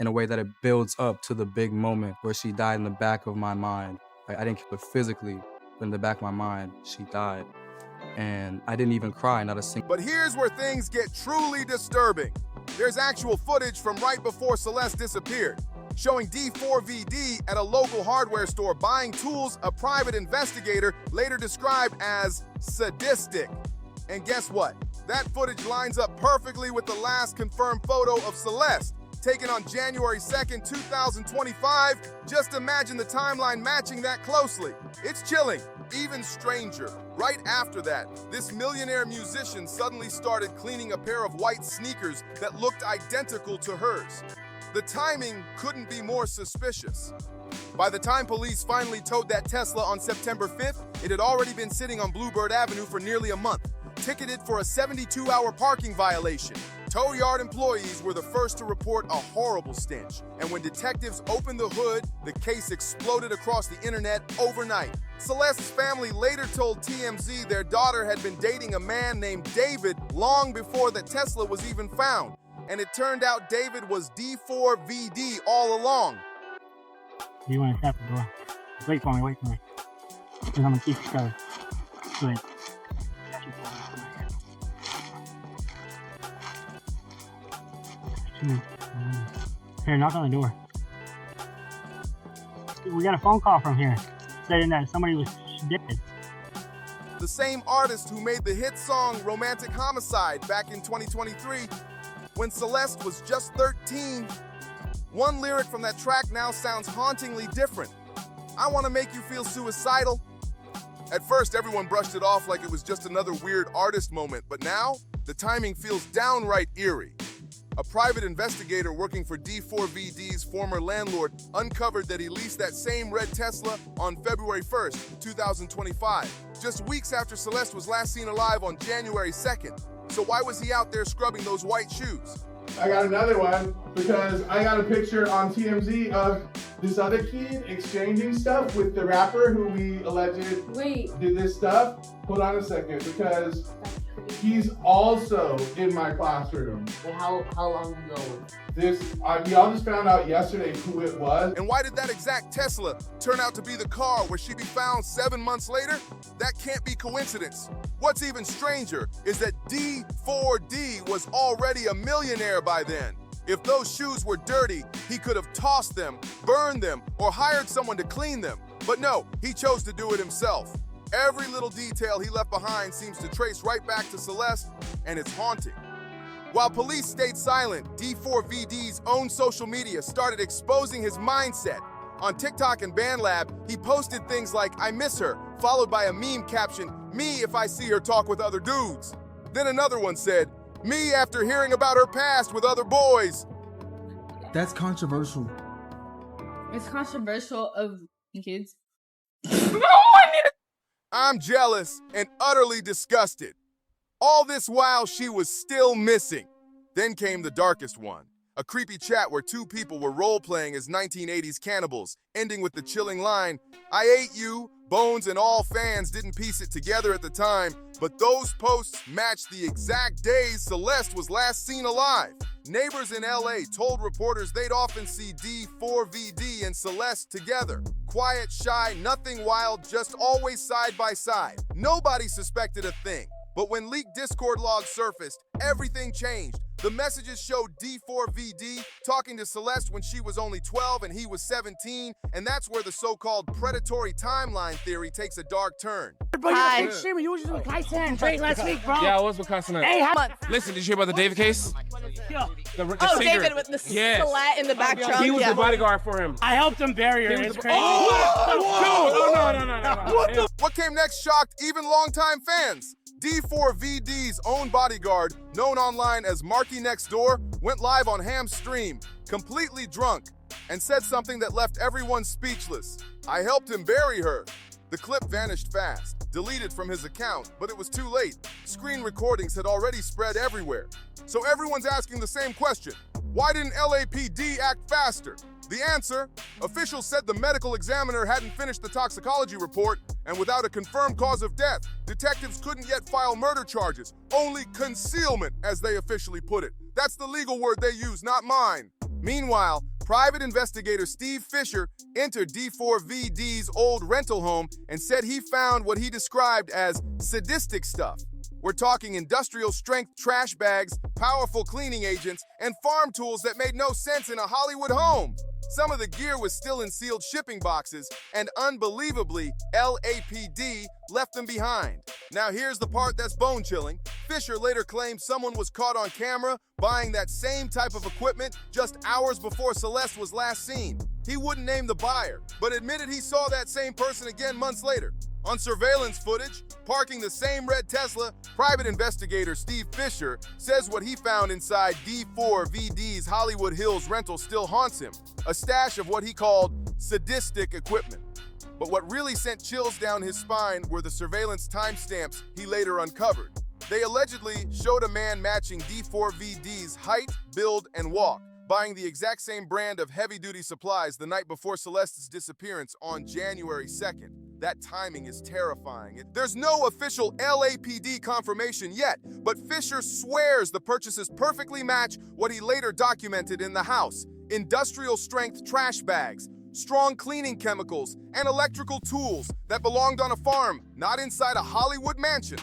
in a way that it builds up to the big moment where she died in the back of my mind. Like, I didn't kill her physically, but in the back of my mind, she died. And I didn't even cry, not a single. But here's where things get truly disturbing. There's actual footage from right before Celeste disappeared, showing D4VD at a local hardware store buying tools a private investigator later described as sadistic. And guess what? That footage lines up perfectly with the last confirmed photo of Celeste, taken on January 2nd, 2025. Just imagine the timeline matching that closely. It's chilling. Even stranger, right after that, this millionaire musician suddenly started cleaning a pair of white sneakers that looked identical to hers. The timing couldn't be more suspicious. By the time police finally towed that Tesla on September 5th, it had already been sitting on Bluebird Avenue for nearly a month, ticketed for a 72-hour parking violation. Tow yard employees were the first to report a horrible stench, and when detectives opened the hood, the case exploded across the internet overnight. Celeste's family later told TMZ their daughter had been dating a man named David long before the Tesla was even found, and it turned out David was D4VD all along. You want to shut the door? Wait for me, because I'm going to keep you covered. Wait. Here, knock on the door. We got a phone call from here saying that somebody was dead. The same artist who made the hit song Romantic Homicide back in 2023, when Celeste was just 13. One lyric from that track now sounds hauntingly different. I want to make you feel suicidal. At first, everyone brushed it off like it was just another weird artist moment, but now, the timing feels downright eerie. A private investigator working for D4VD's former landlord uncovered that he leased that same red Tesla on February 1st, 2025, just weeks after Celeste was last seen alive on January 2nd. So why was he out there scrubbing those white shoes? I got another one because I got a picture on TMZ of this other kid exchanging stuff with the rapper who we alleged did this stuff. Hold on a second, because he's also in my classroom. How long ago? We all just found out yesterday who it was. And why did that exact Tesla turn out to be the car where she'd be found 7 months later? That can't be coincidence. What's even stranger is that D4D was already a millionaire by then. If those shoes were dirty, he could have tossed them, burned them, or hired someone to clean them. But no, he chose to do it himself. Every little detail he left behind seems to trace right back to Celeste, and it's haunting. While police stayed silent, D4VD's own social media started exposing his mindset. On TikTok and BandLab, he posted things like, "I miss her," followed by a meme caption, "Me if I see her talk with other dudes." Then another one said, "Me after hearing about her past with other boys." That's controversial. It's controversial of kids. I'm jealous and utterly disgusted. All this while she was still missing. Then came the darkest one. A creepy chat where two people were role-playing as 1980s cannibals, ending with the chilling line, "I ate you." Bones and all fans didn't piece it together at the time, but those posts matched the exact days Celeste was last seen alive. Neighbors in LA told reporters they'd often see D4VD and Celeste together. Quiet, shy, nothing wild, just always side by side. Nobody suspected a thing. But when leaked Discord logs surfaced, everything changed. The messages showed D4VD talking to Celeste when she was only 12 and he was 17, and that's where the so-called predatory timeline theory takes a dark turn. Hi. You was with Tyson Drake last week, bro. Yeah, I was with Concealment. Hey, listen, did you hear about the David case? Yeah. The singer. David with the Celeste in the back trunk. He was the bodyguard for him. I helped him bury her. It's crazy. No. What came next shocked even longtime fans. D4VD's own bodyguard, known online as Marky Next Door, went live on Ham's stream, completely drunk, and said something that left everyone speechless. "I helped him bury her." The clip vanished fast, deleted from his account, but it was too late. Screen recordings had already spread everywhere. So everyone's asking the same question. Why didn't LAPD act faster? The answer, officials said the medical examiner hadn't finished the toxicology report, and without a confirmed cause of death, detectives couldn't yet file murder charges, only concealment, as they officially put it. That's the legal word they use, not mine. Meanwhile, private investigator Steve Fisher entered D4VD's old rental home and said he found what he described as sadistic stuff. We're talking industrial-strength trash bags, powerful cleaning agents, and farm tools that made no sense in a Hollywood home. Some of the gear was still in sealed shipping boxes, and unbelievably, LAPD left them behind. Now here's the part that's bone-chilling. Fisher later claimed someone was caught on camera buying that same type of equipment just hours before Celeste was last seen. He wouldn't name the buyer, but admitted he saw that same person again months later. On surveillance footage, parking the same red Tesla, private investigator Steve Fisher says what he found inside D4VD's Hollywood Hills rental still haunts him, a stash of what he called sadistic equipment. But what really sent chills down his spine were the surveillance timestamps he later uncovered. They allegedly showed a man matching D4VD's height, build, and walk, buying the exact same brand of heavy-duty supplies the night before Celeste's disappearance on January 2nd. That timing is terrifying. There's no official LAPD confirmation yet, but Fisher swears the purchases perfectly match what he later documented in the house: industrial-strength trash bags, strong cleaning chemicals, and electrical tools that belonged on a farm, not inside a Hollywood mansion.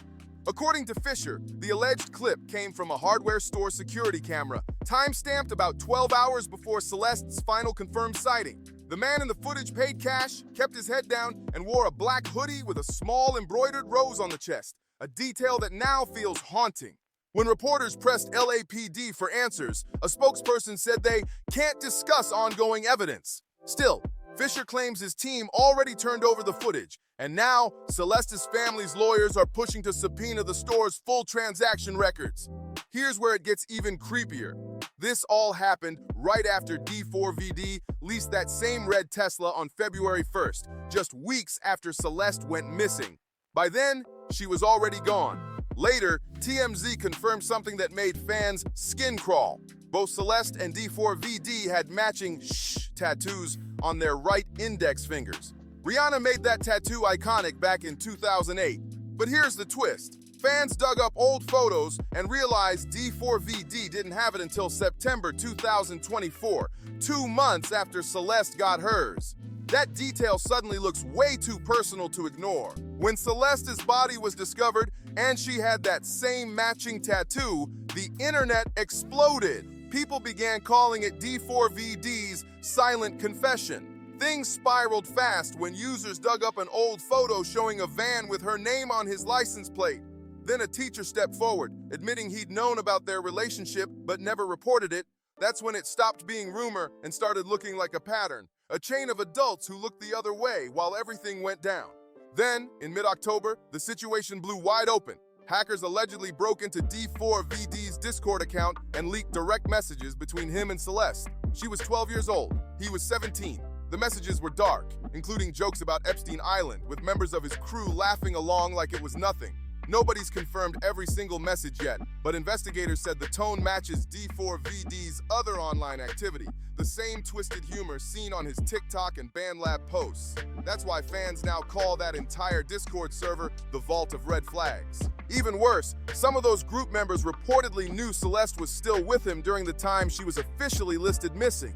According to Fisher, the alleged clip came from a hardware store security camera, time-stamped about 12 hours before Celeste's final confirmed sighting. The man in the footage paid cash, kept his head down, and wore a black hoodie with a small embroidered rose on the chest, a detail that now feels haunting. When reporters pressed LAPD for answers, a spokesperson said they can't discuss ongoing evidence. Still, Fisher claims his team already turned over the footage, and now Celeste's family's lawyers are pushing to subpoena the store's full transaction records. Here's where it gets even creepier. This all happened right after D4VD leased that same red Tesla on February 1st, just weeks after Celeste went missing. By then, she was already gone. Later, TMZ confirmed something that made fans skin crawl. Both Celeste and D4VD had matching shh tattoos on their right index fingers. Rihanna made that tattoo iconic back in 2008. But here's the twist. Fans dug up old photos and realized D4VD didn't have it until September 2024, 2 months after Celeste got hers. That detail suddenly looks way too personal to ignore. When Celeste's body was discovered and she had that same matching tattoo, the internet exploded. People began calling it D4VD's silent confession. Things spiraled fast when users dug up an old photo showing a van with her name on his license plate. Then a teacher stepped forward, admitting he'd known about their relationship but never reported it. That's when it stopped being rumor and started looking like a pattern. A chain of adults who looked the other way while everything went down. Then, in mid-October, the situation blew wide open. Hackers allegedly broke into D4VD's Discord account and leaked direct messages between him and Celeste. She was 12 years old. He was 17. The messages were dark, including jokes about Epstein Island, with members of his crew laughing along like it was nothing. Nobody's confirmed every single message yet, but investigators said the tone matches D4VD's other online activity, the same twisted humor seen on his TikTok and BandLab posts. That's why fans now call that entire Discord server the Vault of Red Flags. Even worse, some of those group members reportedly knew Celeste was still with him during the time she was officially listed missing.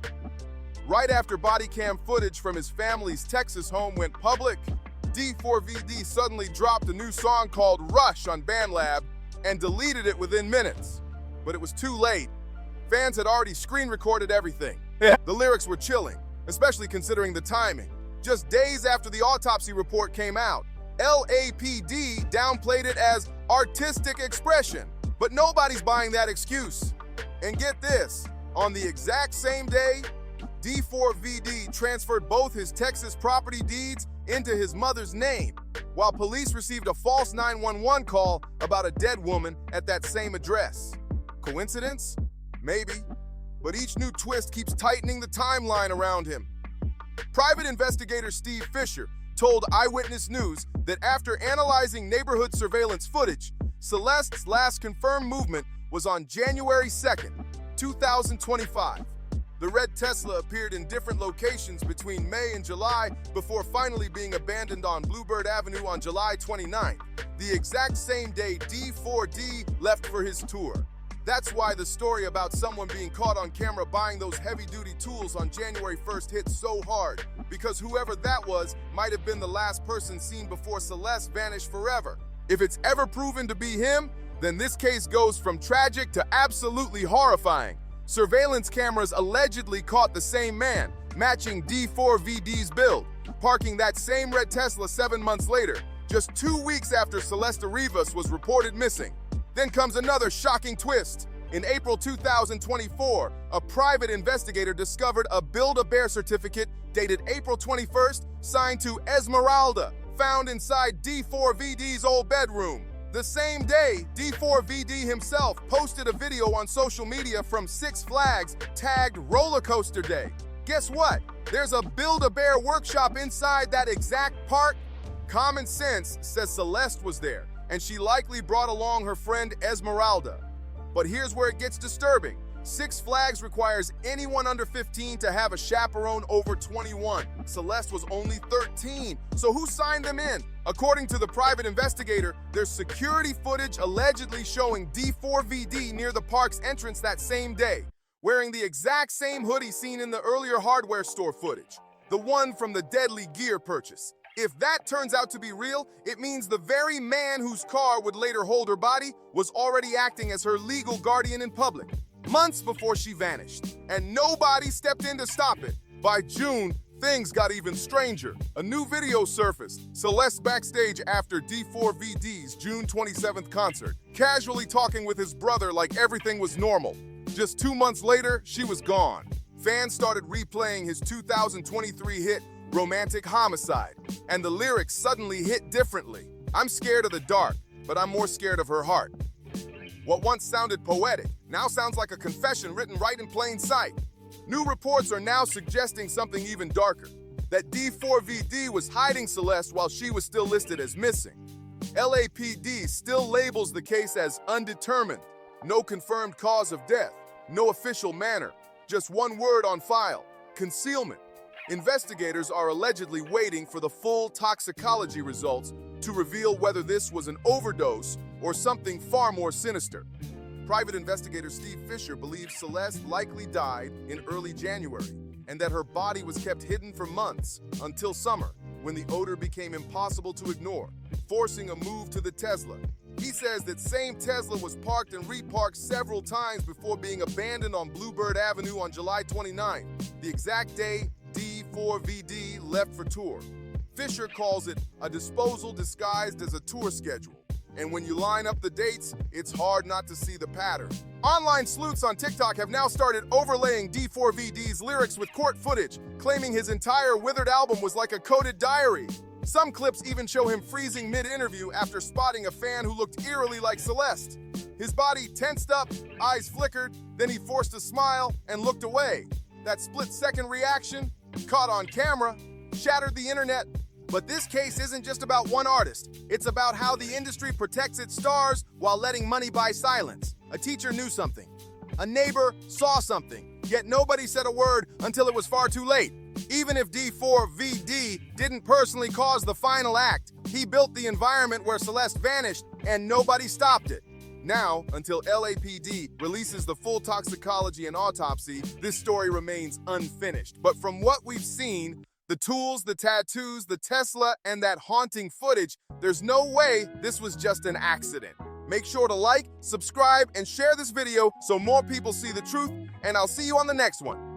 Right after body cam footage from his family's Texas home went public, D4VD suddenly dropped a new song called Rush on BandLab and deleted it within minutes. But it was too late. Fans had already screen recorded everything. The lyrics were chilling, especially considering the timing. Just days after the autopsy report came out, LAPD downplayed it as artistic expression. But nobody's buying that excuse. And get this, on the exact same day, D4VD transferred both his Texas property deeds into his mother's name, while police received a false 911 call about a dead woman at that same address. Coincidence? Maybe. But each new twist keeps tightening the timeline around him. Private investigator Steve Fisher told Eyewitness News that after analyzing neighborhood surveillance footage, Celeste's last confirmed movement was on January 2nd, 2025. The red Tesla appeared in different locations between May and July before finally being abandoned on Bluebird Avenue on July 29th, the exact same day D4D left for his tour. That's why the story about someone being caught on camera buying those heavy-duty tools on January 1st hit so hard, because whoever that was might have been the last person seen before Celeste vanished forever. If it's ever proven to be him, then this case goes from tragic to absolutely horrifying. Surveillance cameras allegedly caught the same man, matching D4VD's build, parking that same red Tesla 7 months later, just 2 weeks after Celeste Rivas was reported missing. Then comes another shocking twist. In April 2024, a private investigator discovered a Build-A-Bear certificate dated April 21st, signed to Esmeralda, found inside D4VD's old bedroom. The same day, D4VD himself posted a video on social media from Six Flags tagged Roller Coaster Day. Guess what? There's a Build-A-Bear workshop inside that exact park. Common sense says Celeste was there, and she likely brought along her friend Esmeralda. But here's where it gets disturbing. Six Flags requires anyone under 15 to have a chaperone over 21. Celeste was only 13, so who signed them in? According to the private investigator, there's security footage allegedly showing D4VD near the park's entrance that same day, wearing the exact same hoodie seen in the earlier hardware store footage, the one from the deadly gear purchase. If that turns out to be real, it means the very man whose car would later hold her body was already acting as her legal guardian in public, months before she vanished, and nobody stepped in to stop it. By June, things got even stranger. A new video surfaced, Celeste backstage after D4VD's June 27th concert, casually talking with his brother like everything was normal. Just 2 months later, she was gone. Fans started replaying his 2023 hit, Romantic Homicide, and the lyrics suddenly hit differently. I'm scared of the dark, but I'm more scared of her heart. What once sounded poetic now sounds like a confession written right in plain sight. New reports are now suggesting something even darker, that D4VD was hiding Celeste while she was still listed as missing. LAPD still labels the case as undetermined, no confirmed cause of death, no official manner, just one word on file, concealment. Investigators are allegedly waiting for the full toxicology results to reveal whether this was an overdose or something far more sinister. Private investigator Steve Fisher believes Celeste likely died in early January and that her body was kept hidden for months until summer, when the odor became impossible to ignore, forcing a move to the Tesla. He says that same Tesla was parked and reparked several times before being abandoned on Bluebird Avenue on July 29, the exact day D4VD left for tour. Fisher calls it a disposal disguised as a tour schedule. And when you line up the dates, it's hard not to see the pattern. Online sleuths on TikTok have now started overlaying D4VD's lyrics with court footage, claiming his entire Withered album was like a coded diary. Some clips even show him freezing mid-interview after spotting a fan who looked eerily like Celeste. His body tensed up, eyes flickered, then he forced a smile and looked away. That split-second reaction, caught on camera, shattered the internet. But this case isn't just about one artist. It's about how the industry protects its stars while letting money buy silence. A teacher knew something. A neighbor saw something. Yet nobody said a word until it was far too late. Even if D4VD didn't personally cause the final act, he built the environment where Celeste vanished and nobody stopped it. Now, until LAPD releases the full toxicology and autopsy, this story remains unfinished. But from what we've seen, the tools, the tattoos, the Tesla, and that haunting footage, there's no way this was just an accident. Make sure to like, subscribe, and share this video so more people see the truth, and I'll see you on the next one.